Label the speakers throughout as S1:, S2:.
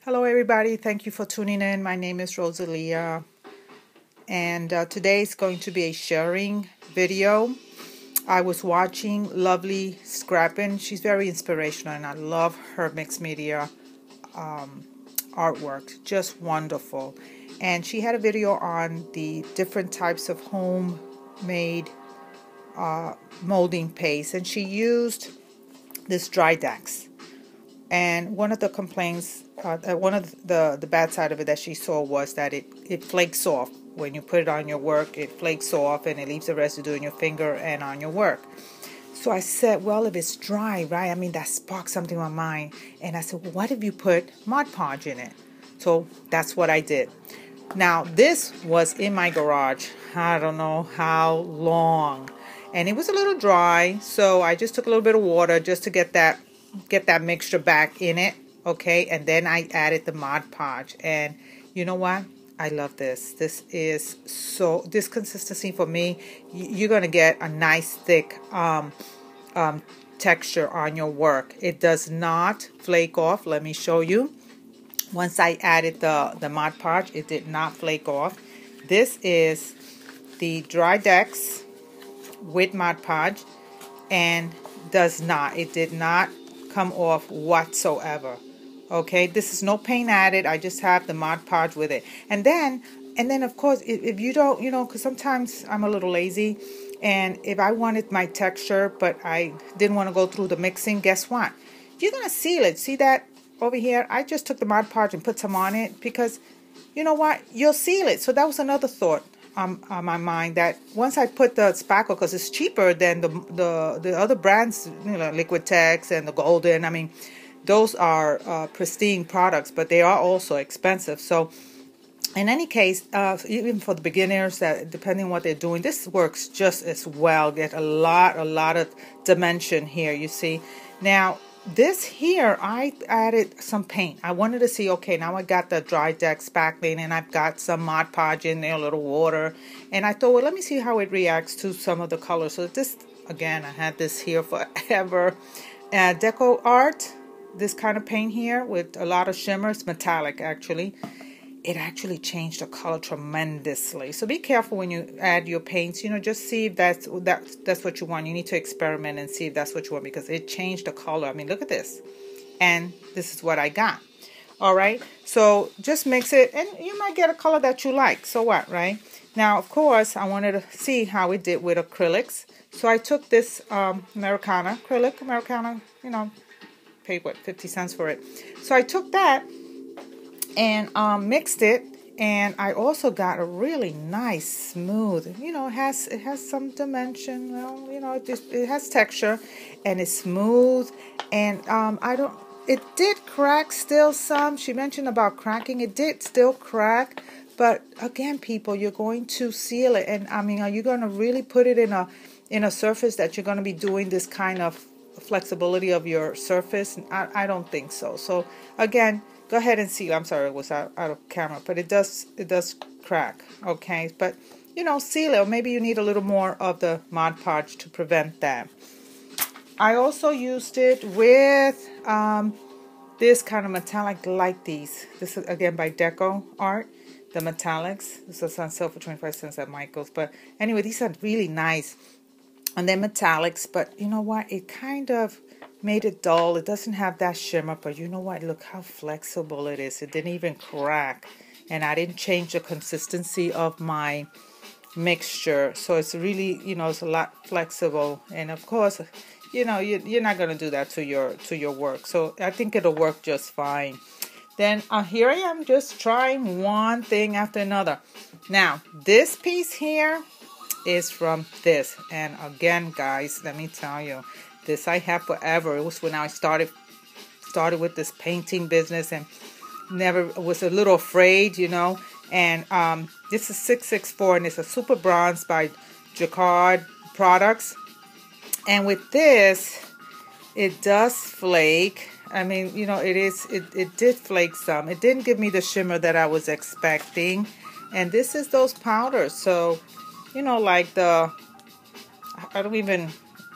S1: Hello everybody, thank you for tuning in. My name is Rosalia and today is going to be a sharing video. I was watching Luvleescrappin. She's very inspirational and I love her mixed media artwork, just wonderful. And she had a video on the different types of homemade molding paste, and she used this dry decks. And one of the complaints, one of the bad side of it that she saw was that it flakes off. When you put it on your work, it flakes off and it leaves a residue in your finger and on your work. So I said, well, if it's dry, right? I mean, that sparked something in my mind. And I said, well, what if you put Mod Podge in it? So that's what I did. Now, this was in my garage. I don't know how long. And it was a little dry. So I just took a little bit of water just to get that mixture back in it, okay? And then I added the Mod Podge, and you know what? I love this. This consistency for me, you're gonna get a nice thick texture on your work. It does not flake off. Let me show you. Once I added the Mod Podge, it did not flake off. This is the dry decks with Mod Podge, and it did not come off whatsoever. Okay, this is no paint added. I just have the Mod Podge with it. And then of course, if you don't, because sometimes I'm a little lazy, and if I wanted my texture but I didn't want to go through the mixing, guess what? You're gonna seal it. See that over here? I just took the Mod Podge and put some on it because you know what? You'll seal it. So that was another thought on my mind, that once I put the spackle, because it's cheaper than the other brands, Liquid Tex and the Golden. I mean, those are pristine products, but they are also expensive. So in any case, even for the beginners, that depending on what they're doing, this works just as well. Get a lot of dimension here, you see. Now this here, I added some paint. I wanted to see, okay, now I got the dry deck spackling and I've got some Mod Podge in there, a little water. And I thought, well, let me see how it reacts to some of the colors. So this, again, I had this here forever. Deco Art, this kind of paint here with a lot of shimmers, metallic actually. It actually changed the color tremendously. So be careful when you add your paints. Just see if that's what you want. You need to experiment and see if that's what you want, because it changed the color. I mean, look at this. And this is what I got. All right. So just mix it, and you might get a color that you like. So what, right? Now, of course, I wanted to see how it did with acrylics. So I took this Americana acrylic, paid what, 50 cents for it. So I took that and mixed it, and I also got a really nice smooth, it has some dimension, it has texture, and it's smooth, and it did crack still some. She mentioned about cracking. It did still crack, but again, people, you're going to seal it, and I mean, are you going to really put it in a surface that you're going to be doing this kind of flexibility of your surface? I don't think so. So again, go ahead and seal. I'm sorry, it was out of camera, but it does crack. Okay, but seal it. Or maybe you need a little more of the Mod Podge to prevent that. I also used it with this kind of metallic, like these. This is again by Deco Art, the metallics. This is on sale for 25 cents at Michael's. But anyway, these are really nice, and they're metallics. But you know what? It kind of made it dull. It doesn't have that shimmer, but you know what? Look how flexible it is. It didn't even crack, and I didn't change the consistency of my mixture. So it's really, it's a lot flexible. And of course, you're not going to do that to your work. So I think it'll work just fine. Then here I am, just trying one thing after another. Now this piece here is from this, and again, guys, let me tell you, this I have forever. It was when I started with this painting business, and was a little afraid, And this is 664, and it's a super bronze by Jacquard Products. And with this, it does flake. I mean, it did flake some. It didn't give me the shimmer that I was expecting. And this is those powders. So, like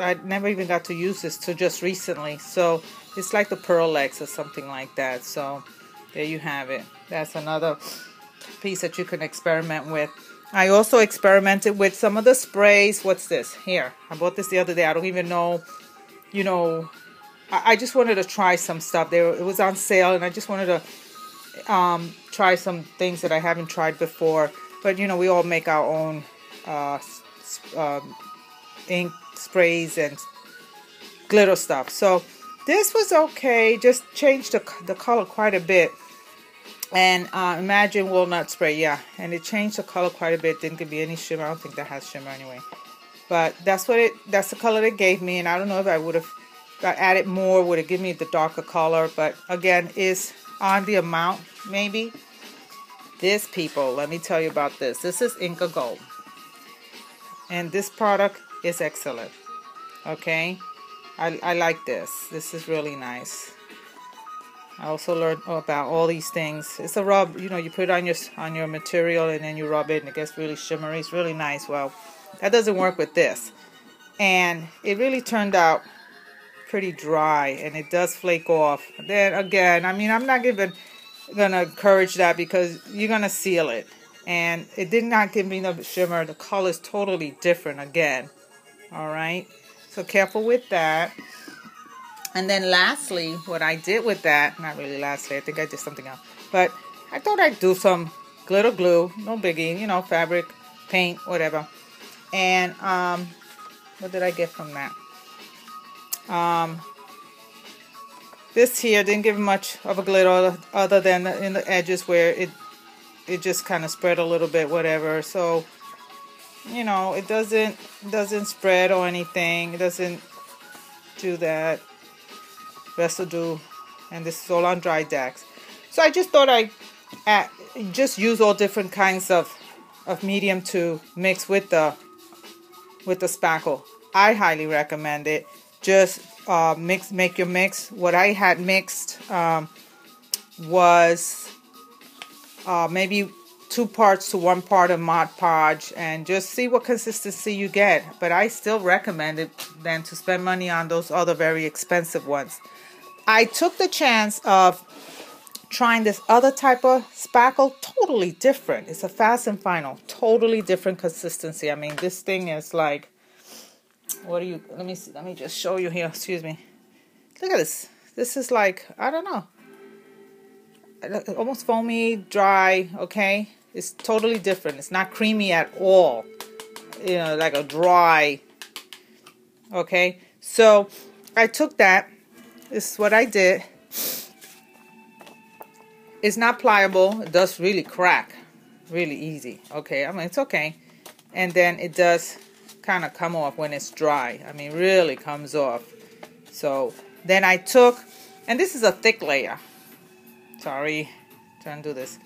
S1: I never even got to use this till just recently. So it's like the Pearl X or something like that. So there you have it. That's another piece that you can experiment with. I also experimented with some of the sprays. What's this? Here, I bought this the other day. I don't even know, you know, I just wanted to try some stuff. It was on sale, and I just wanted to try some things that I haven't tried before. But, you know, we all make our own ink sprays and glitter stuff. So this was okay. Just changed the color quite a bit. And Imagine Walnut Spray, yeah. And it changed the color quite a bit. Didn't give me any shimmer. I don't think that has shimmer anyway. But that's the color it gave me. And I don't know if I would have added more, would it give me the darker color. But again, is on the amount, maybe. This, people, let me tell you about this. This is Inca Gold. And this product is excellent. Okay? I like this. This is really nice. I also learned about all these things. It's a rub, you know, you put it on your material and then you rub it and it gets really shimmery. It's really nice. Well, that doesn't work with this. And it really turned out pretty dry, and it does flake off. Then again, I mean, I'm not even gonna encourage that because you're gonna seal it. And it did not give me the shimmer. The color is totally different again. All right. So careful with that. And then lastly, what I did with that, not really lastly, I think I did something else. But I thought I'd do some glitter glue. No biggie, you know, fabric, paint, whatever. And what did I get from that? This here didn't give much of a glitter other than in the edges where it just kind of spread a little bit, whatever. So, you know, it doesn't spread or anything. It doesn't do that residue. And this is all on dry decks. So I just thought I'd just use all different kinds of medium to mix with the spackle. I highly recommend it. Just make your mix. What I had mixed was maybe 2 parts to 1 part of Mod Podge, and just see what consistency you get. But I still recommend it than to spend money on those other very expensive ones. I took the chance of trying this other type of spackle, totally different. It's a fast and final, totally different consistency. I mean, this thing is like, what do you, let me see, let me just show you here, excuse me. Look at this. This is like, I don't know, almost foamy, dry, okay? It's totally different. It's not creamy at all. You know, like a dry, okay? So I took that. This is what I did. It's not pliable. It does really crack really easy. Okay, I mean, it's okay. And then it does kind of come off when it's dry. I mean, really comes off. So then I took, and this is a thick layer. Sorry, trying to do this.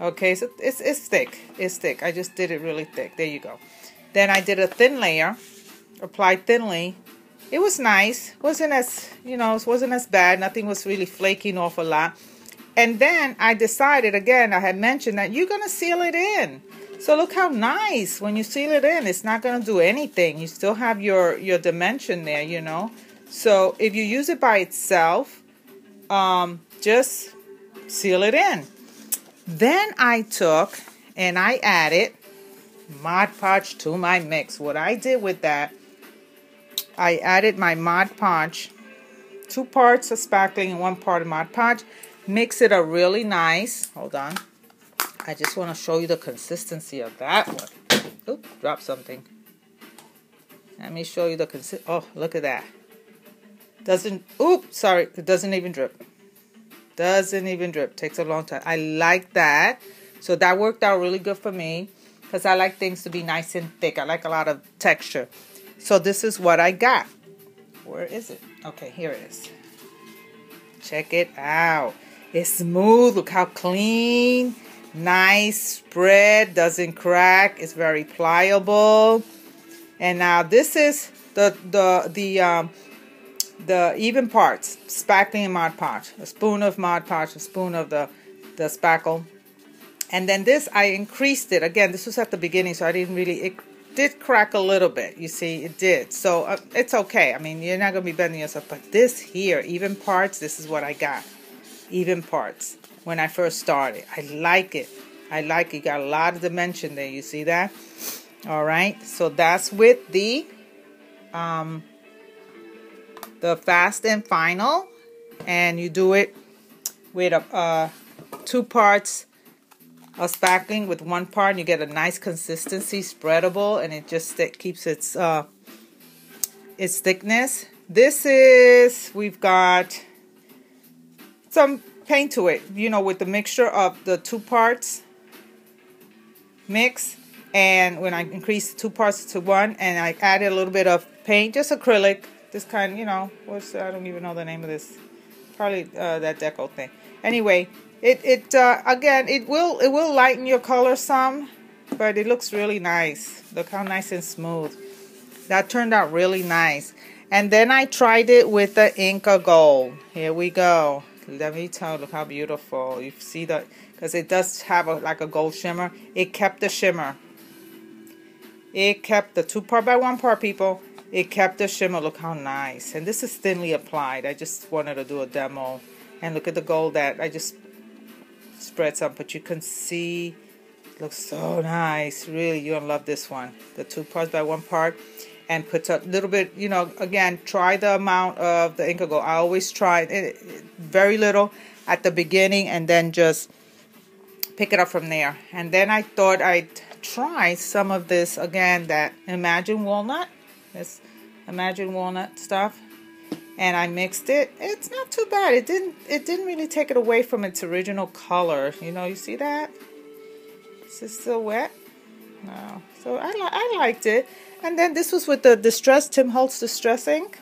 S1: Okay, so it's thick. It's thick. I just did it really thick. There you go. Then I did a thin layer, applied thinly. It was nice. Wasn't as, you know, it wasn't as bad. Nothing was really flaking off a lot. And then I decided, again, I had mentioned that you're going to seal it in. So look how nice. When you seal it in, it's not going to do anything. You still have your dimension there, you know. So if you use it by itself, just seal it in. Then I took and I added Mod Podge to my mix. What I did with that, I added my Mod Podge, 2 parts of spackling and 1 part of Mod Podge. Mix it up really nice. Hold on. I just want to show you the consistency of that one. Oop, dropped something. Let me show you the consistency. Oh, look at that. Doesn't, oop, sorry, it doesn't even drip. Doesn't even drip. Takes a long time. I like that. So that worked out really good for me because I like things to be nice and thick. I like a lot of texture. So this is what I got. Where is it? Okay, here it is. Check it out. It's smooth. Look how clean. Nice spread. Doesn't crack. It's very pliable. And now this is the even parts. Spackling and Mod Podge. A spoon of Mod Podge. A spoon of the spackle. And then this, I increased it. Again, this was at the beginning, so I didn't really... It did crack a little bit. You see, it did. So it's okay. I mean, you're not going to be bending yourself. But this here, even parts, this is what I got. even parts when I first started. I like it. I like it. Got a lot of dimension there. You see that? All right. So that's with the fast and final, and you do it with 2 parts of spackling with 1 part, and you get a nice consistency, spreadable, and it just keeps its thickness. This is, we've got some paint to it, you know, with the mixture of the 2 parts mix, and when I increased the 2 parts to 1, and I added a little bit of paint, just acrylic, this kind, you know, I don't even know the name of this, probably that deco thing. Anyway, it again, it will lighten your color some, but it looks really nice. Look how nice and smooth. That turned out really nice. And then I tried it with the Inca Gold. Here we go. Let me tell you, look how beautiful. You see that, because it does have like a gold shimmer. It kept the shimmer. It kept the 2 part by 1 part, people. It kept the shimmer. Look how nice. And this is thinly applied. I just wanted to do a demo. And look at the gold that I just spread some. But you can see, it looks so nice. Really, you're going to love this one. The 2 parts by 1 part. And put a little bit, you know, again, try the amount of the Inca Gold. I always try it very little at the beginning, and then just pick it up from there. And then I thought I'd try some of this, again, that Imagine Walnut. This Imagine Walnut stuff. And I mixed it. It's not too bad. It didn't really take it away from its original color. You know, you see that? Is this still wet? No. So I liked it. And then this was with the Distress, Tim Holtz Distress ink.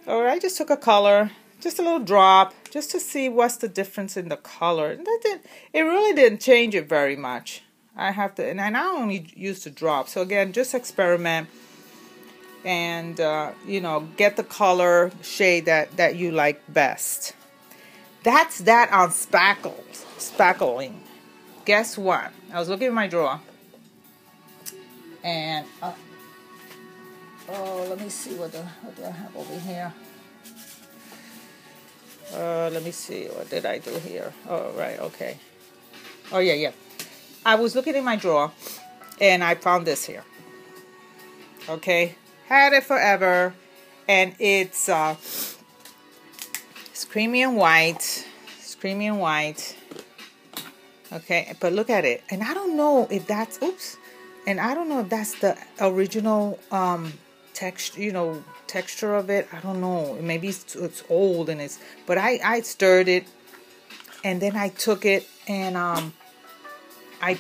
S1: Or I just took a color, just a little drop, just to see what's the difference in the color. And it really didn't change it very much. I have to, and I only used a drop. So again, just experiment and, you know, get the color shade that you like best. That's that on spackling. Guess what? I was looking in my drawer. And oh, let me see what do I have over here. Let me see, what did I do here? Oh, right, okay. Oh yeah. I was looking in my drawer, and I found this here. Okay, had it forever, and it's creamy and white. It's creamy and white. Okay, but look at it, and I don't know if that's And I don't know if that's the original texture, you know, texture of it. I don't know. Maybe it's old and but I stirred it, and then I took it and I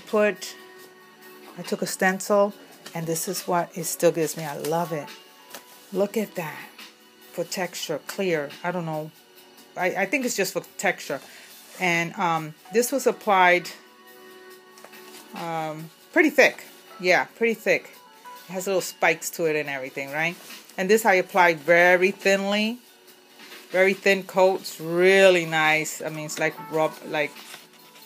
S1: took a stencil, and this is what it still gives me. I love it. Look at that. For texture, clear. I don't know. I think it's just for texture. And this was applied pretty thick. Yeah, pretty thick. It has little spikes to it and everything, right? And this I applied very thinly. Very thin coats. Really nice. I mean, it's like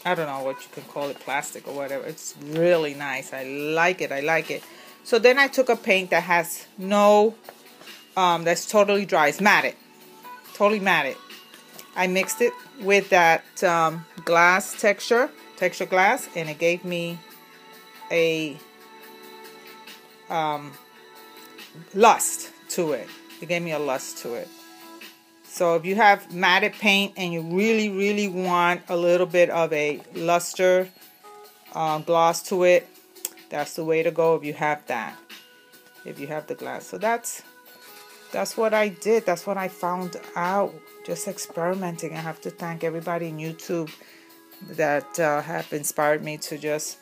S1: I don't know what you can call it, plastic or whatever. It's really nice. I like it. So then I took a paint that has no, that's totally dry. It's matted. Totally matted. I mixed it with that glass texture glass, and it gave me a lust to it. It gave me a lust to it. So if you have matted paint and you really, really want a little bit of a luster gloss to it, that's the way to go if you have that. If you have the glass. So that's what I did. That's what I found out. Just experimenting. I have to thank everybody in YouTube that have inspired me to just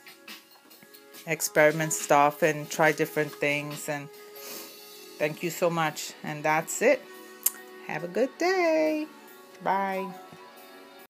S1: experiment stuff and try different things. And thank you so much. And that's it. Have a good day. Bye.